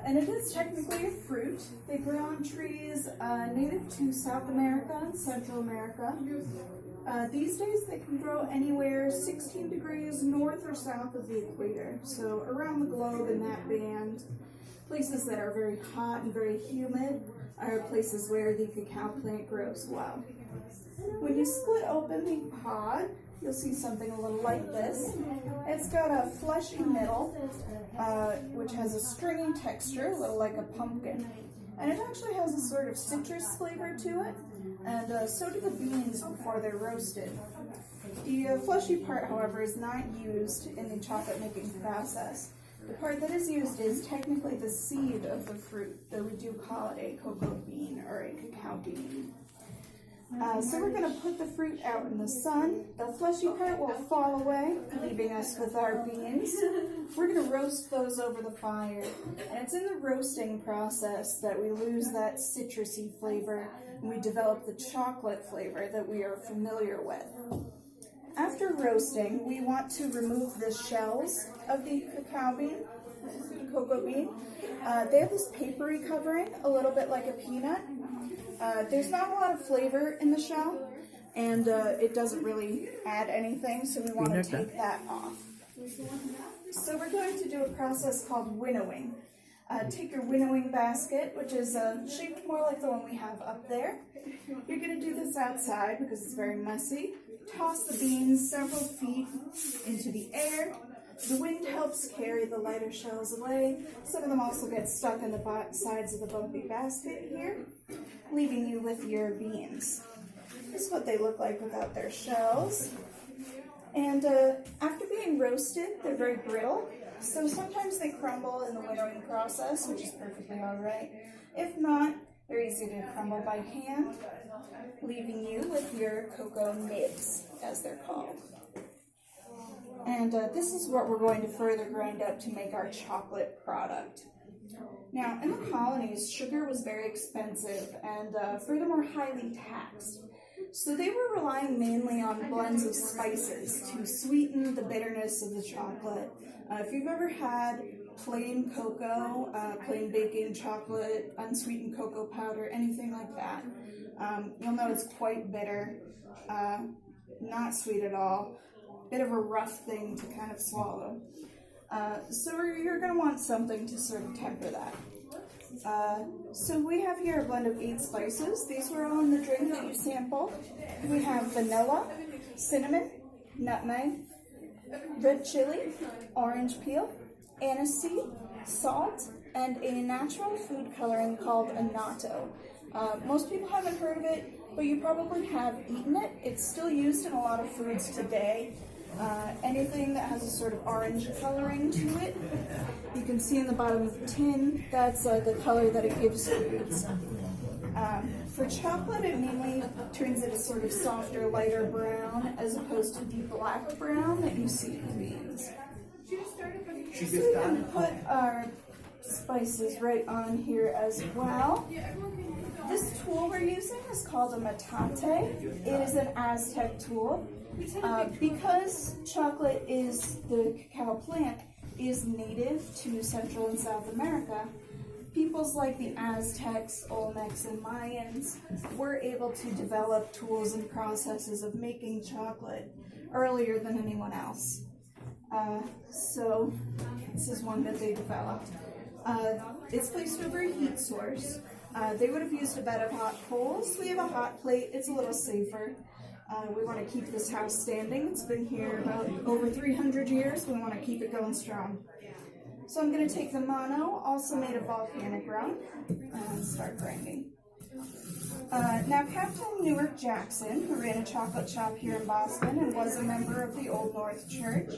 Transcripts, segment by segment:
And it is technically a fruit. They grow on trees native to South America and Central America. These days they can grow anywhere 16 degrees north or south of the equator, so around the globe in that band. Places that are very hot and very humid are places where the cacao plant grows well. When you split open the pod, you'll see something a little like this. It's got a fleshy middle, which has a stringy texture, a little like a pumpkin. And it actually has a sort of citrus flavor to it, and so do the beans before they're roasted. The fleshy part, however, is not used in the chocolate making process. The part that is used is technically the seed of the fruit, though we do call it a cocoa bean or a cacao bean. So we're going to put the fruit out in the sun. The fleshy part will fall away, leaving us with our beans. We're going to roast those over the fire. And it's in the roasting process that we lose that citrusy flavor and we develop the chocolate flavor that we are familiar with. After roasting, we want to remove the shells of the cacao bean, cocoa bean. They have this papery covering, a little bit like a peanut. There's not a lot of flavor in the shell, and it doesn't really add anything, so we want to take that off. So we're going to do a process called winnowing. Take your winnowing basket, which is shaped more like the one we have up there. You're going to do this outside because it's very messy. Toss the beans several feet into the air. The wind helps carry the lighter shells away. Some of them also get stuck in the sides of the bumpy basket here, leaving you with your beans. This is what they look like without their shells. And after being roasted, they're very brittle, so sometimes they crumble in the winnowing process, which is perfectly all right. If not, they're easy to crumble by hand, leaving you with your cocoa nibs, as they're called. And this is what we're going to further grind up to make our chocolate product. Now, in the colonies, sugar was very expensive and furthermore highly taxed. So they were relying mainly on blends of spices to sweeten the bitterness of the chocolate. If you've ever had plain cocoa, plain baking chocolate, unsweetened cocoa powder, anything like that, you'll know it's quite bitter, not sweet at all. Bit of a rough thing to kind of swallow. So you're going to want something to sort of temper that. So we have here a blend of 8 spices. These were all in the drink that you sampled. We have vanilla, cinnamon, nutmeg, red chili, orange peel, aniseed, salt, and a natural food coloring called annatto. Most people haven't heard of it, but you probably have eaten it. It's still used in a lot of foods today. Anything that has a sort of orange coloring to it, you can see in the bottom of the tin, that's the color that it gives foods. For chocolate, it mainly turns it a sort of softer, lighter brown, as opposed to the black brown that you see in beans. So we can put our spices right on here as well. This tool we're using is called a metate. It is an Aztec tool. Because chocolate is, the cacao plant is native to Central and South America, peoples like the Aztecs, Olmecs, and Mayans were able to develop tools and processes of making chocolate earlier than anyone else. So this is one that they developed. It's placed over a heat source. They would have used a bed of hot coals. We have a hot plate. It's a little safer. We want to keep this house standing. It's been here about over 300 years. We want to keep it going strong. So I'm going to take the mono, also made of volcanic rock, and start grinding. Now, Captain Newark Jackson, who ran a chocolate shop here in Boston and was a member of the Old North Church,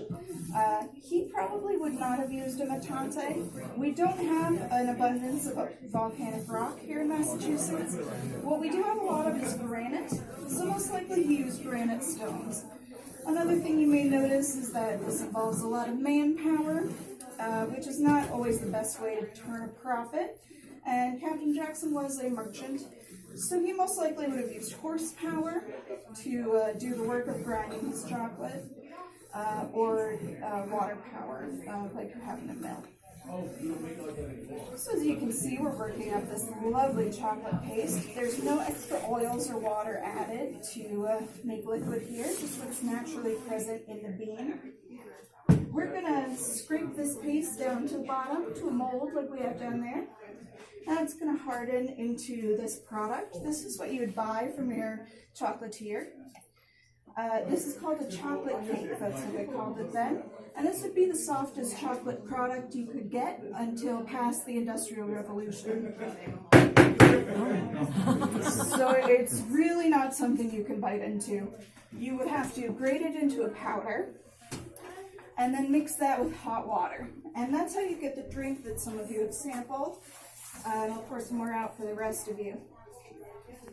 he probably would not have used a metate. We don't have an abundance of volcanic rock here in Massachusetts. What we do have a lot of is granite, so most likely he used granite stones. Another thing you may notice is that this involves a lot of manpower, which is not always the best way to turn a profit. And Captain Jackson was a merchant, so he most likely would have used horsepower to do the work of grinding his chocolate, or water power, like you have in a mill. So as you can see, we're working up this lovely chocolate paste. There's no extra oils or water added to make liquid here, just what's naturally present in the bean. We're gonna scrape this paste down to the bottom to a mold like we have down there. Now it's gonna harden into this product. This is what you would buy from your chocolatier. This is called a chocolate cake, that's what they called it then. And this would be the softest chocolate product you could get until past the Industrial Revolution. So it's really not something you can bite into. You would have to grate it into a powder and then mix that with hot water. And that's how you get the drink that some of you have sampled. And I'll pour some more out for the rest of you.